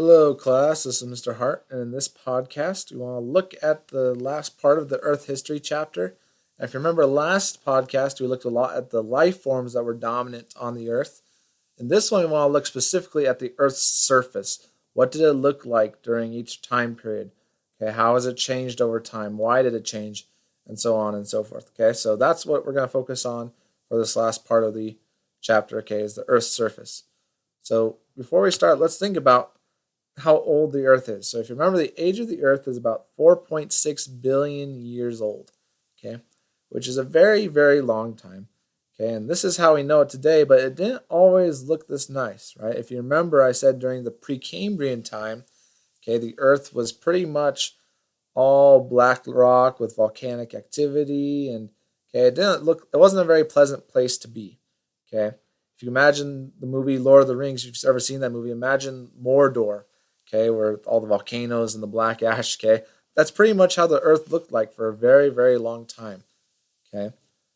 Hello, class. This is Mr. Hart, and in this podcast, we want to look at the last part of the Earth history chapter. If you remember last podcast, we looked a lot at the life forms that were dominant on the Earth. In this one, we want to look specifically at the Earth's surface. What did it look like during each time period? Okay, how has it changed over time? Why did it change? And so on and so forth. Okay, so that's what we're going to focus on for this last part of the chapter. Okay, is the Earth's surface. So before we start, let's think about how old the Earth is. So if you remember, the age of the Earth is about 4.6 billion years old, okay, which is a very, very long time. Okay, and this is how we know it today, but it didn't always look this nice, right? If you remember, I said during the Precambrian time, okay, the Earth was pretty much all black rock with volcanic activity, and okay, it wasn't a very pleasant place to be. Okay, if you imagine the movie Lord of the Rings, if you've ever seen that movie, imagine Mordor, okay, where all the volcanoes and the black ash, okay, that's pretty much how the Earth looked like for a very, very long time, okay.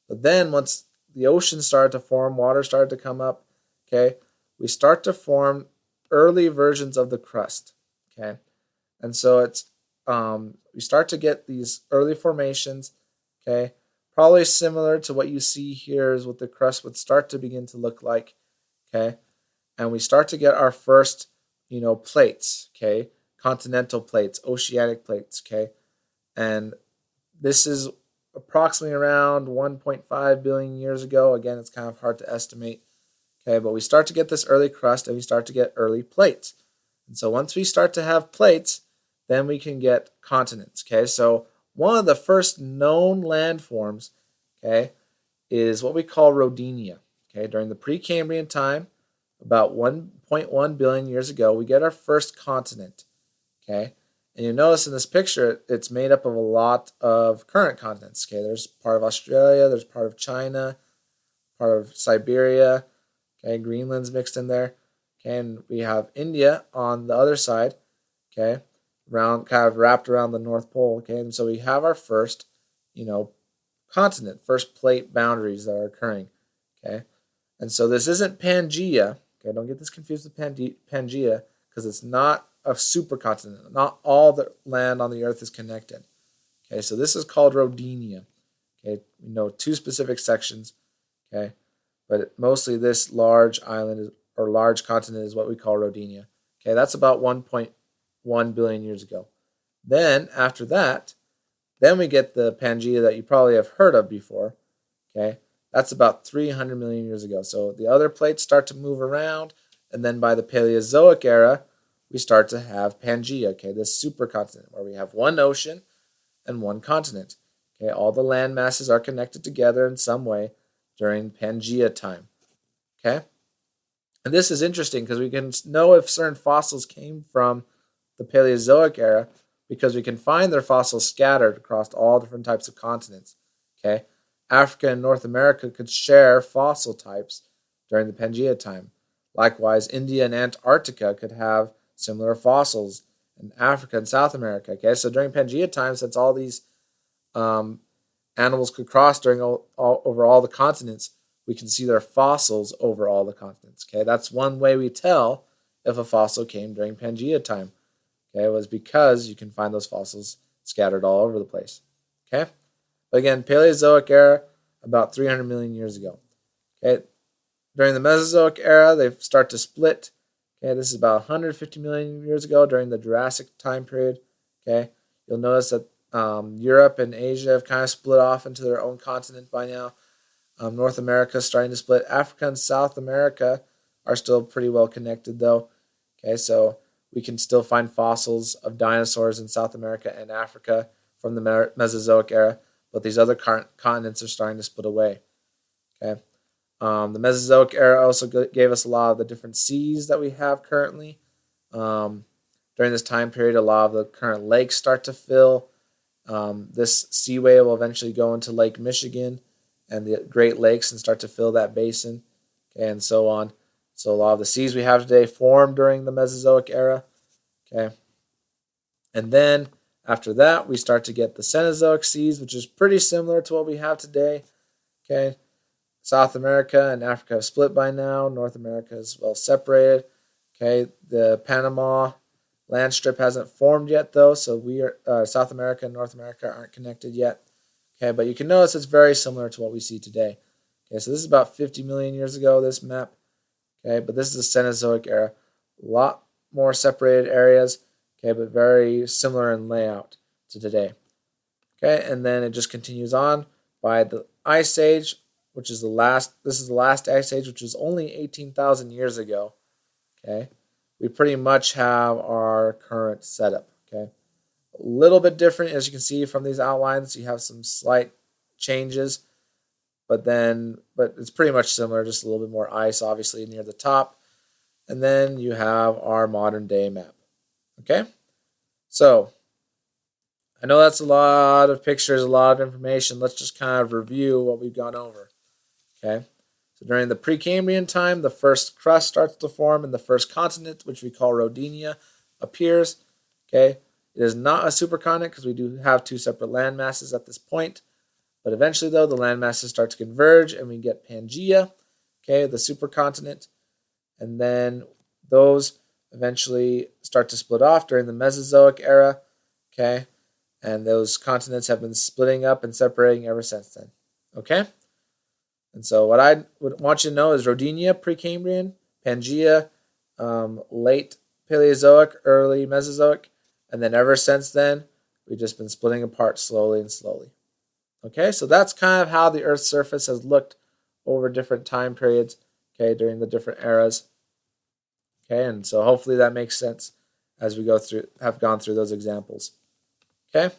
But then once the ocean started to form, water started to come up, okay, we start to form early versions of the crust, okay, and so we start to get these early formations, okay, probably similar to what you see here is what the crust would start to begin to look like, okay, and we start to get our first, plates, okay, continental plates, oceanic plates, okay, and this is approximately around 1.5 billion years ago. Again, it's kind of hard to estimate, okay, but we start to get this early crust and we start to get early plates. And so once we start to have plates, then we can get continents, okay? So one of the first known landforms, okay, is what we call Rodinia, okay? During the Precambrian time, about 1.1 billion years ago, we get our first continent, okay? And you notice in this picture, it's made up of a lot of current continents, okay? There's part of Australia, there's part of China, part of Siberia, okay? Greenland's mixed in there, okay? And we have India on the other side, okay? Kind of wrapped around the North Pole, okay? And so we have our first, continent, first plate boundaries that are occurring, okay? And so this isn't Pangaea, okay? Don't get this confused with Pangaea, because it's not a supercontinent. Not all the land on the Earth is connected, okay? So this is called Rodinia, okay? We know two specific sections, okay? But mostly this large island or large continent is what we call Rodinia, okay? That's about 1.1 billion years ago. Then after that, then we get the Pangaea that you probably have heard of before, okay? That's about 300 million years ago. So the other plates start to move around, and then by the Paleozoic era, we start to have Pangaea, okay, this supercontinent where we have one ocean and one continent. Okay, all the land masses are connected together in some way during Pangaea time. Okay? And this is interesting because we can know if certain fossils came from the Paleozoic era because we can find their fossils scattered across all different types of continents. Okay? Africa and North America could share fossil types during the Pangaea time. Likewise, India and Antarctica could have similar fossils in Africa and South America. Okay, so during Pangaea time, since all these um, animals could cross during over all the continents, we can see their fossils over all the continents. Okay, that's one way we tell if a fossil came during Pangaea time. Okay, it was because you can find those fossils scattered all over the place. Okay, but again, Paleozoic era, about 300 million years ago. Okay, during the Mesozoic era, they start to split. Okay, this is about 150 million years ago during the Jurassic time period. Okay, you'll notice that Europe and Asia have kind of split off into their own continent by now. North America is starting to split. Africa and South America are still pretty well connected, though. Okay, so we can still find fossils of dinosaurs in South America and Africa from the Mesozoic era, but these other continents are starting to split away. Okay. The Mesozoic era also gave us a lot of the different seas that we have currently. During this time period, a lot of the current lakes start to fill. This seaway will eventually go into Lake Michigan and the Great Lakes and start to fill that basin, okay, and so on. So a lot of the seas we have today formed during the Mesozoic era. Okay. And then after that, we start to get the Cenozoic seas, which is pretty similar to what we have today. Okay. South America and Africa have split by now. North America is well separated. Okay, the Panama Land strip hasn't formed yet, though, so South America and North America aren't connected yet. Okay, but you can notice it's very similar to what we see today. Okay, so this is about 50 million years ago, this map. Okay, but this is the Cenozoic era. A lot more separated areas, okay, but very similar in layout to today. Okay, and then it just continues on by the Ice Age, which is this is the last Ice Age, which was only 18,000 years ago. Okay, we pretty much have our current setup. Okay, a little bit different, as you can see from these outlines. You have some slight changes, but it's pretty much similar, just a little bit more ice, obviously, near the top. And then you have our modern day map. Okay, so I know that's a lot of pictures, a lot of information. Let's just kind of review what we've gone over. Okay, so during the Precambrian time, the first crust starts to form and the first continent, which we call Rodinia, appears. Okay, it is not a supercontinent because we do have two separate land masses at this point. But eventually, though, the land masses start to converge and we get Pangaea, okay, the supercontinent. And then those eventually start to split off during the Mesozoic era, okay? And those continents have been splitting up and separating ever since then, okay? And so what I would want you to know is Rodinia, Precambrian, Pangaea, late Paleozoic, early Mesozoic, and then ever since then, we've just been splitting apart slowly and slowly. Okay, so that's kind of how the Earth's surface has looked over different time periods, okay, during the different eras. Okay, and so hopefully that makes sense as we have gone through those examples. Okay,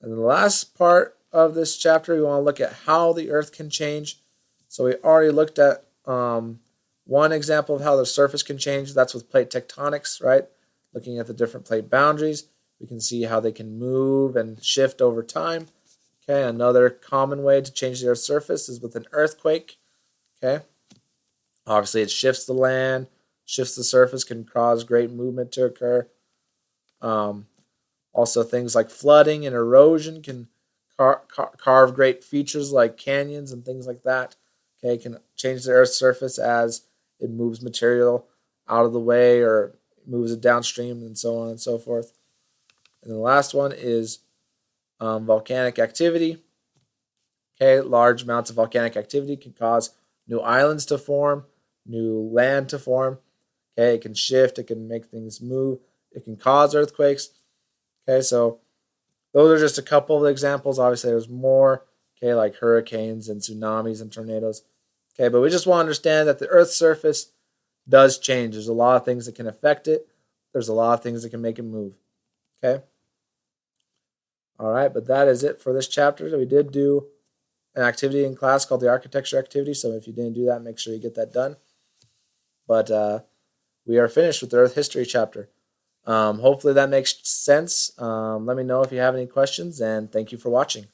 and the last part of this chapter, we want to look at how the Earth can change. So we already looked at one example of how the surface can change. That's with plate tectonics, right? Looking at the different plate boundaries, we can see how they can move and shift over time. Okay, another common way to change the Earth's surface is with an earthquake. Okay, obviously it shifts the land, shifts the surface, can cause great movement to occur. Also, things like flooding and erosion can carve great features like canyons and things like that. Okay, can change the Earth's surface as it moves material out of the way or moves it downstream and so on and so forth. And the last one is volcanic activity. Okay, large amounts of volcanic activity can cause new islands to form, new land to form. Okay, it can shift, it can make things move, it can cause earthquakes. Okay, so those are just a couple of examples. Obviously, there's more, okay, like hurricanes and tsunamis and tornadoes. Okay, but we just want to understand that the Earth's surface does change. There's a lot of things that can affect it. There's a lot of things that can make it move. Okay? All right, but that is it for this chapter. We did do an activity in class called the architecture activity, so if you didn't do that, make sure you get that done. But we are finished with the Earth history chapter. Hopefully that makes sense. Let me know if you have any questions, and thank you for watching.